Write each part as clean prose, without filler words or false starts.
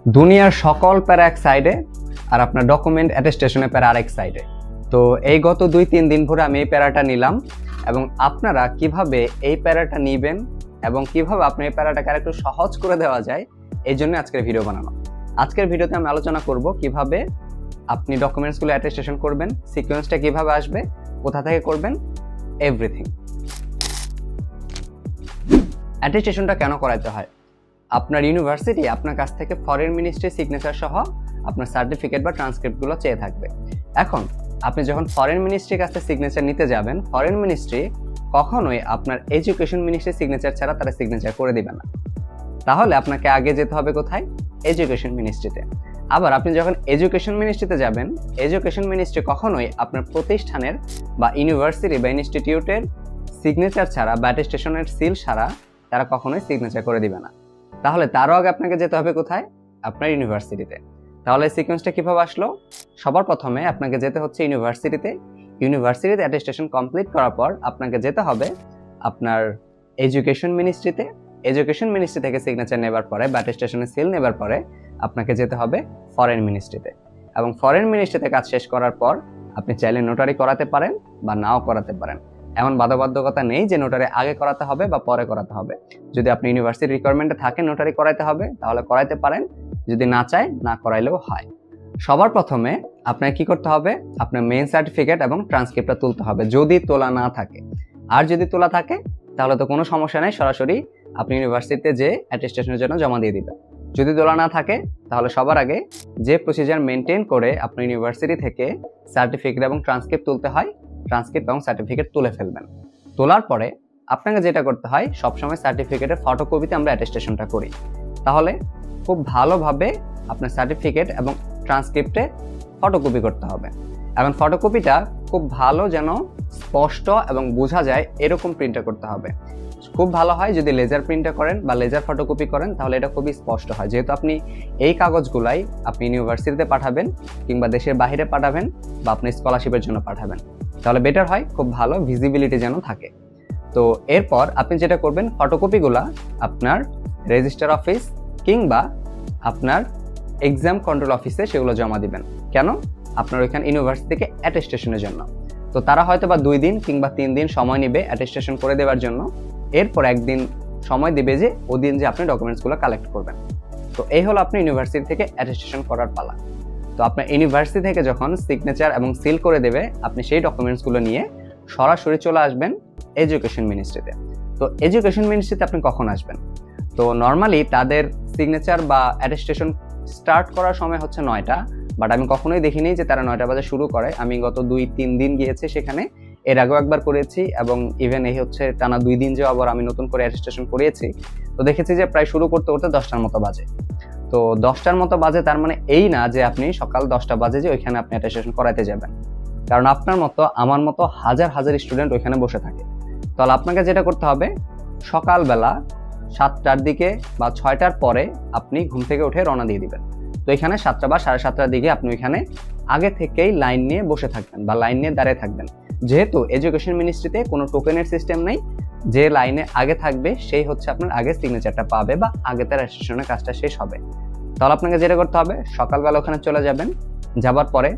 দুনিয়ার সকল প্যারা এক সাইডে আর আপনার ডকুমেন্ট অ্যাটেস্টেশনের প্যারা আরেক সাইডে। তো এই গত 2-3 দিন ধরে আমি এই প্যারাটা নিলাম এবং আপনারা কিভাবে এই প্যারাটা নেবেন এবং কিভাবে আপনি এই প্যারাটাকে আরেকটু সহজ করে দেওয়া যায়, এই জন্য আজকের ভিডিও বানানো। আজকের ভিডিওতে আমি আলোচনা করব কিভাবে আপনি ডকুমেন্টসগুলো অ্যাটেস্টেশন করবেন, সিকোয়েন্সটা কিভাবে আসবে, কোথা থেকে করবেন, এভরিথিং। অ্যাটেস্টেশনটা কেন করাতে হয়? আপনার ইউনিভার্সিটি আপনার কাছ থেকে ফরেন মিনিস্ট্রির সিগনেচার সহ আপনার সার্টিফিকেট বা ট্রান্সক্রিপ্টগুলো চেয়ে থাকবে। এখন আপনি যখন ফরেন মিনিস্ট্রির কাছ থেকে সিগনেচার নিতে যাবেন, ফরেন মিনিস্ট্রি কখনোই আপনার এডুকেশন মিনিস্ট্রির সিগনেচার ছাড়া তারা সিগনেচার করে দিবে না। তাহলে আপনাকে আগে যেতে হবে কোথায়? এডুকেশন মিনিস্ট্রিতে। আবার আপনি যখন এডুকেশন মিনিস্ট্রিতে যাবেন, এডুকেশন মিনিস্ট্রি কখনোই আপনার প্রতিষ্ঠানের বা ইউনিভার্সিটি বা ইনস্টিটিউটের সিগনেচার ছাড়া বা অ্যাটেস্টেশনের সিল ছাড়া তারা কখনোই সিগনেচার করে দিবে না। তাহলে তারও আগে আপনাকে যেতে হবে কোথায়? আপনার ইউনিভার্সিটিতে। তাহলে সিকোয়েন্সটা কিভাবে আসলো? সবার প্রথমে আপনাকে যেতে হচ্ছে ইউনিভার্সিটিতে। ইউনিভার্সিটিতে অ্যাটেস্টেশন কমপ্লিট করার পর আপনাকে যেতে হবে আপনার এডুকেশন মিনিস্ট্রিতে। এডুকেশন মিনিস্ট্রি থেকে সিগনেচার নেবার পরে বা অ্যাটেস্টেশনের সিল নেবার পরে আপনাকে যেতে হবে ফরেন মিনিস্ট্রিতে। এবং ফরেন মিনিস্ট্রিতে কাজ শেষ করার পর আপনি চাইলে নোটারি করাতে পারেন বা নাও করাতে পারেন। এমন বাধ্যবাধকতা নেই যে নোটারি আগে করাতে হবে বা পরে করাতে হবে। যদি আপনি ইউনিভার্সিটি রিকোয়ারমেন্টে থাকে নোটারি করাইতে হবে, তাহলে করাইতে পারেন। যদি না চায়, না করাইলেও হয়। সবার প্রথমে আপনাকে কি করতে হবে? আপনার মেইন সার্টিফিকেট এবং ট্রান্সক্রিপ্টটা তুলতে হবে, যদি তোলা না থাকে। আর যদি তোলা থাকে তাহলে তো কোনো সমস্যা নেই, সরাসরি আপনি ইউনিভার্সিটিতে যে অ্যাটেস্টেশনের জন্য জমা দিয়ে দিবেন। যদি তোলা না থাকে তাহলে সবার আগে যে প্রসিজার মেনটেন করে আপনার ইউনিভার্সিটি থেকে সার্টিফিকেট এবং ট্রান্সক্রিপ্ট তুলতে হয়, ট্রান্সক্রিপ্ট এবং সার্টিফিকেট তুলে ফেলবেন। তোলার পরে আপনাকে যেটা করতে হয়, সবসময় সার্টিফিকেটের ফটোকপিতে আমরা অ্যাটেস্টেশনটা করি। তাহলে খুব ভালোভাবে আপনার সার্টিফিকেট এবং ট্রান্সক্রিপ্টে ফটোকপি করতে হবে। এবং ফটোকপিটা খুব ভালো যেন স্পষ্ট এবং বোঝা যায় এরকম প্রিন্টটা করতে হবে। খুব ভালো হয় যদি লেজার প্রিন্টটা করেন বা লেজার ফটোকপি করেন, তাহলে এটা খুবই স্পষ্ট হয়। যেহেতু আপনি এই কাগজগুলাই আপনি ইউনিভার্সিটিতে পাঠাবেন কিংবা দেশের বাইরে পাঠাবেন বা আপনি স্কলারশিপের জন্য পাঠাবেন, তাহলে বেটার হয় খুব ভালো ভিজিবিলিটি যেন থাকে। তো এরপর আপনি যেটা করবেন, ফটোকপিগুলা আপনার রেজিস্টার অফিস কিংবা আপনার এক্সাম কন্ট্রোল অফিসে সেগুলো জমা দিবেন। কেন? আপনার ওইখানে ইউনিভার্সিটি থেকে অ্যাটেস্টেশনের জন্য। তো তারা হয়তো বা 2 দিন কিংবা 3 দিন সময় নেবে অ্যাটেস্টেশন করে দেওয়ার জন্য। এরপর একদিন সময় দিবে যে ওদিন যে আপনি ডকুমেন্টসগুলো কালেক্ট করবেন। তো এই হলো আপনি ইউনিভার্সিটি থেকে অ্যাটেস্টেশন করার পালা। তো আপনার ইউনিভার্সিটি থেকে যখন সিগনেচার এবং সিল করে দেবে, আপনি সেই ডকুমেন্টসগুলো নিয়ে সরাসরি চলে আসবেন এডুকেশন মিনিস্ট্রিতে। তো এডুকেশন মিনিস্ট্রিতে আপনি কখন আসবেন? তো নর্মালি তাদের সিগনেচার বা অ্যাটেস্টেশন স্টার্ট করার সময় হচ্ছে 9টা, বাট আমি কখনোই দেখিনি যে তারা 9টা বাজে শুরু করে। আমি গত 2-3 দিন গিয়েছি সেখানে, এর আগেও একবার করেছি এবং ইভেন এই হচ্ছে টানা 2 দিন যে আবার আমি নতুন করে অ্যাটেস্টেশন করিয়েছি, তো দেখেছি যে প্রায় শুরু করতে করতে 10টার মতো বাজে। তো 10টার মতো বাজে তার মানে এই না যে আপনি সকাল 10টা বাজে যে ওইখানে আপনি অ্যাটেস্টেশন করাতে যাবেন, কারণ আপনার মতো আমার মতো হাজার হাজার স্টুডেন্ট ওইখানে বসে থাকে। তাহলে আপনাকে যেটা করতে হবে, সকালবেলা 7টার দিকে বা 6টার পরে আপনি ঘুম থেকে উঠে রওনা দিয়ে দিবেন। তো এখানে 7টা বা 7:30টার দিকে আপনি ওইখানে আগে থেকেই লাইন নিয়ে বসে থাকবেন বা লাইন নিয়ে দাঁড়িয়ে থাকবেন। যেহেতু এডুকেশন মিনিস্ট্রিতে কোনো টোকেনের সিস্টেম নেই, যে লাইনে আগে থাকবে সেই হচ্ছে আপনার আগে সিগনেচারটা পাবে বা আগে তার অ্যাটেস্টেশনের কাজটা শেষ হবে। তাহলে আপনাকে যেটা করতে হবে, সকালবেলা ওখানে চলে যাবেন। যাবার পরে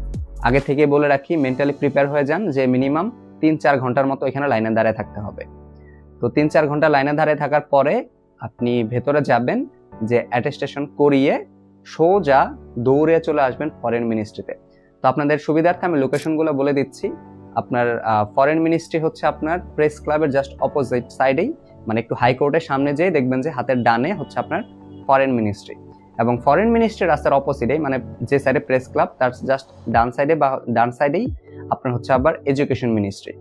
আগে থেকে বলে রাখি, মেন্টালি প্রিপেয়ার হয়ে যান যে মিনিমাম 3-4 ঘন্টার মতো এখানে লাইনে দাঁড়িয়ে থাকতে হবে। তো 3-4 ঘন্টা লাইনে দাঁড়িয়ে থাকার পরে আপনি ভেতরে যাবেন, যে অ্যাটেস্টেশন করিয়ে সোজা দৌড়ে চলে আসবেন ফরেন মিনিস্ট্রিতে। তো আপনাদের সুবিধার্থে আমি লোকেশনগুলো বলে দিচ্ছি। আপনার ফরেন মিনিস্ট্রি হচ্ছে আপনার প্রেস ক্লাবের জাস্ট অপোজিট সাইডেই, মানে একটু হাইকোর্টের সামনে যেয়ে দেখবেন যে হাতের ডানে হচ্ছে আপনার ফরেন মিনিস্ট্রি। এবং ফরেন মিনিস্ট্রির রাস্তার অপোজিটেই, মানে যে সাইডে প্রেস ক্লাব তার জাস্ট ডান সাইডে বা ডান সাইডেই আপনার হচ্ছে আবার এডুকেশন মিনিস্ট্রি।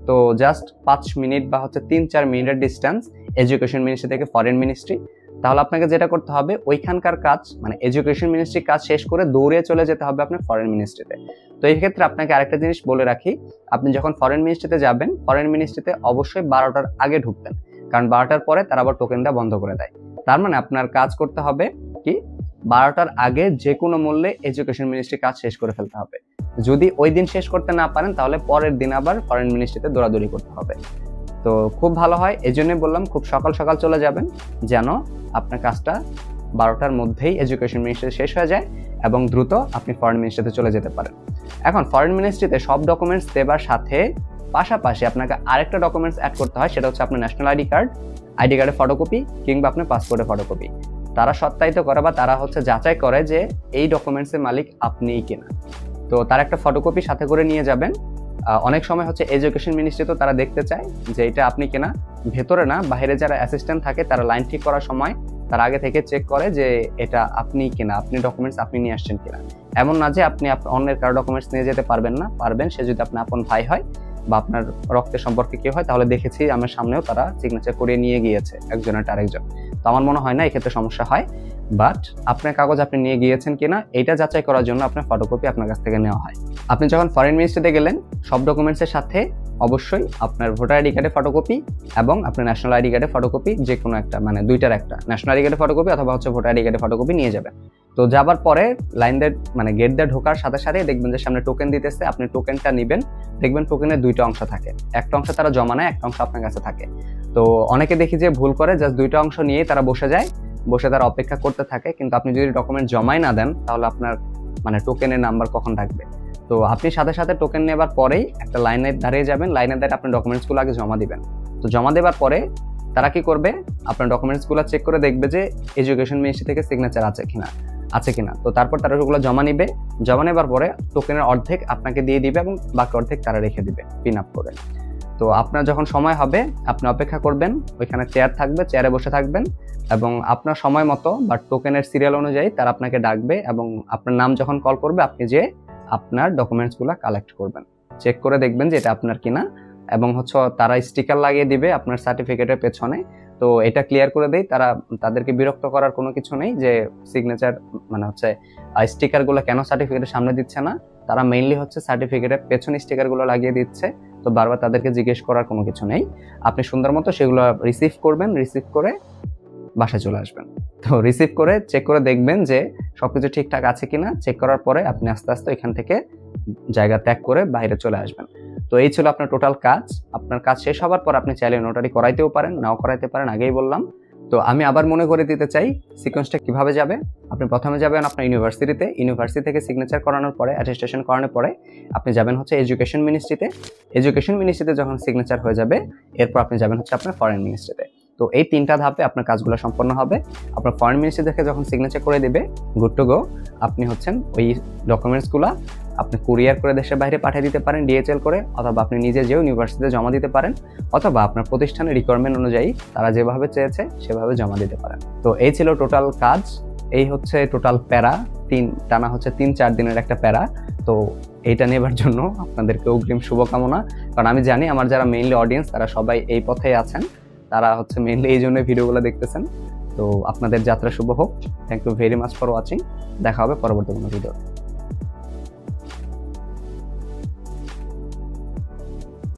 তো জাস্ট 5 মিনিট বা হচ্ছে 3-4 মিনিটের ডিস্টেন্স এডুকেশন মিনিস্ট্রি থেকে ফরেন মিনিস্ট্রি। তাহলে আপনাকে যেটা করতে হবে, ওইখানকার কাজ মানে এডুকেশন মিনিস্ট্রির কাজ শেষ করে দৌড়ে চলে যেতে হবে আপনার ফরেন মিনিস্ট্রিতে। তো এই ক্ষেত্রে আপনাকে আরেকটা জিনিস বলে রাখি, আপনি যখন ফরেন মিনিস্ট্রিতে যাবেন, ফরেন মিনিস্ট্রিতে অবশ্যই 12টার আগে ঢুকবেন, কারণ 12টার পরে তারা আবার টোকেন দেওয়া বন্ধ করে দেয়। তার মানে আপনার কাজ করতে হবে কি, 12টার আগে যে কোনো মূল্যে এডুকেশন মিনিস্ট্রি কাজ শেষ করে ফেলতে হবে। যদি ওই দিন শেষ করতে না পারেন তাহলে পরের দিন আবার ফরেন মিনিস্ট্রিতে দৌড়াদৌড়ি করতে হবে। তো খুব ভালো হয়, এই জন্যই বললাম খুব সকাল সকাল চলে যাবেন, যেন আপনার কাজটা 12টার মধ্যেই এডুকেশন মিনিস্ট্রি শেষ হয়ে যায় এবং দ্রুত আপনি ফরেন মিনিস্ট্রিতে চলে যেতে পারেন। এখন ফরেন মিনিস্ট্রিতে সব ডকুমেন্টস দেবার সাথে পাশাপাশি আপনাকে আরেকটা ডকুমেন্টস অ্যাড করতে হয়, সেটা হচ্ছে আপনার ন্যাশনাল আইডি কার্ডের ফটোকপি কিংবা আপনার পাসপোর্টের ফটোকপি। তারা সত্যায়িত করে বা তারা হচ্ছে যাচাই করে যে এই ডকুমেন্টসের মালিক আপনিই কিনা। তো তার একটা ফটোকপি সাথে করে নিয়ে যাবেন। অনেক সময় হচ্ছে এডুকেশন মিনিস্ট্রি তো তারা দেখতে চায় যে এটা আপনি কিনা, ভেতরে না বাইরে যারা অ্যাসিস্ট্যান্ট থাকে তারা লাইন ঠিক করার সময় তারা আগে থেকে চেক করে যে এটা আপনি কিনা, আপনি ডকুমেন্টস আপনি নিয়ে আসছেন কিনা। এমন না যে আপনি অন্যের কারো ডকুমেন্টস নিয়ে যেতে পারবেন না, পারবেন, সে যদি আপনার আপন ভাই হয় বা আপনার রক্তের সম্পর্কে কেউ হয়, তাহলে দেখেছি আমার সামনেও তারা সিগনেচার করিয়ে নিয়ে গিয়েছে একজনের আরেকজন। তো আমার মনে হয় না এক্ষেত্রে সমস্যা হয়, বাট আপনার কাগজ আপনি নিয়ে গিয়েছেন কিনা এটা যাচাই করার জন্য আপনার ফটোকপি আপনার কাছ থেকে নেওয়া হয়। আপনি যখন ফরেন মিনিস্ট্রিতে গেলেন সব ডকুমেন্টসের সাথে অবশ্যই আপনার ভোটার আইডি কার্ডের ফটোকপি এবং আপনার ন্যাশনাল আইডি কার্ডের ফটোকপি, যে কোনো একটা, মানে দুইটার একটা, ন্যাশনাল আইডি কার্ডের ফটোকপি অথবা হচ্ছে ভোটার আইডি কার্ডের ফটোকপি নিয়ে যাবেন। তো যাবার পরে লাইন দিয়ে মানে গেট দিয়ে ঢোকার সাথে সাথে দেখবেন যে সামনে টোকেন দিতেছে, আপনি টোকেনটা নেবেন। দেখবেন টোকেনের দুইটা অংশ থাকে, একটা অংশ তারা জমা নেয়, একটা অংশ আপনার কাছে থাকে। তো অনেকে দেখি যে ভুল করে জাস্ট দুইটা অংশ নিয়ে তারা বসে যায়, বসে তারা অপেক্ষা করতে থাকে। কিন্তু আপনি যদি ডকুমেন্ট জমাই না দেন তাহলে আপনার মানে টোকেনের নাম্বার কখন থাকবে। তো আপনি সাথে সাথে টোকেন নেবার পরেই একটা লাইনে দাঁড়িয়ে যাবেন, লাইনে দাঁড়িয়ে আপনার ডকুমেন্টসগুলো আগে জমা দিবেন। তো জমা দেওয়ার পরে তারা কি করবে, আপনার ডকুমেন্টসগুলো চেক করে দেখবে যে এডুকেশন মিনিস্ট্রি থেকে সিগনেচার আছে কিনা। তো তারপর তারা ওগুলো জমা নিবে, জমা নেবার পরে টোকেনের অর্ধেক আপনাকে দিয়ে দিবে এবং বাকি অর্ধেক তারা রেখে দিবে পিন আপ করে। তো আপনার যখন সময় হবে আপনি অপেক্ষা করবেন, ওইখানে চেয়ার থাকবে, চেয়ারে বসে থাকবেন এবং আপনার সময় মতো বা টোকেনের সিরিয়াল অনুযায়ী তারা আপনাকে ডাকবে এবং আপনার নাম যখন কল করবে আপনি যে আপনার ডকুমেন্টসগুলো কালেক্ট করবেন, চেক করে দেখবেন যে এটা আপনার কিনা এবং হচ্ছে তারা স্টিকার লাগিয়ে দিবে আপনার সার্টিফিকেটের পেছনে। তো এটা ক্লিয়ার করে দেই, তাদেরকে বিরক্ত করার কোনো কিছু নেই যে সিগনেচার মানে হচ্ছে স্টিকারগুলো কেন সার্টিফিকেটের সামনে দিচ্ছে না, তারা মেইনলি হচ্ছে সার্টিফিকেটের পেছনে স্টিকারগুলো লাগিয়ে দিচ্ছে। তো বারবার তাদেরকে জিজ্ঞেস করার কোনো কিছু নেই, আপনি সুন্দর মতো সেগুলো রিসিভ করবেন, রিসিভ করে বাসায় চলে আসবেন। তো রিসিভ করে চেক করে দেখবেন যে সবকিছু ঠিকঠাক আছে কিনা, চেক করার পরে আপনি আস্তে আস্তে এখান থেকে জায়গা ত্যাগ করে বাইরে চলে আসবেন। তো এই ছিল আপনার টোটাল কাজ। আপনার কাজ শেষ হওয়ার পর আপনি চাইলে নোটারি করাইতেও পারেন, নাও করাইতে পারেন, আগেই বললাম। তো আমি আবার মনে করে দিতে চাই সিকোয়েন্সটা কিভাবে যাবে। আপনি প্রথমে যাবেন আপনার ইউনিভার্সিটিতে, ইউনিভার্সিটি থেকে সিগনেচার করানোর পরে, অ্যাটেস্টেশন করানোর পরে আপনি যাবেন হচ্ছে এডুকেশন মিনিস্ট্রিতে। এডুকেশন মিনিস্ট্রিতে যখন সিগনেচার হয়ে যাবে এরপর আপনি যাবেন হচ্ছে আপনার ফরেন মিনিস্ট্রিতে। তো এই তিনটা ধাপে আপনার কাজগুলো সম্পন্ন হবে। আপনার ফরেন মিনিস্ট্রি থেকে যখন সিগনেচার করে দেবে, গুড টু গো, আপনি হচ্ছেন ওই ডকুমেন্টসগুলো আপনি কুরিয়ার করে দেশের বাইরে পাঠিয়ে দিতে পারেন ডিএচএল করে, অথবা আপনি নিজে যেও ইউনিভার্সিটিতে জমা দিতে পারেন, অথবা আপনার প্রতিষ্ঠানের রিকোয়ারমেন্ট অনুযায়ী তারা যেভাবে চেয়েছে সেভাবে জমা দিতে পারেন। তো এই ছিল টোটাল কাজ, এই হচ্ছে টোটাল প্যারা, টানা হচ্ছে 3-4 দিনের একটা প্যারা। তো এইটা নেবার জন্য আপনাদেরকে অগ্রিম শুভকামনা, কারণ আমি জানি আমার যারা মেইনলি অডিয়েন্স তারা সবাই এই পথেই আছেন, তারা হচ্ছে মেইনলি এই জন্য ভিডিওগুলো দেখতেছেন। তো আপনাদের যাত্রা শুভ হোক। Thank you very much for watching. দেখা হবে পরবর্তী কোনো ভিডিও।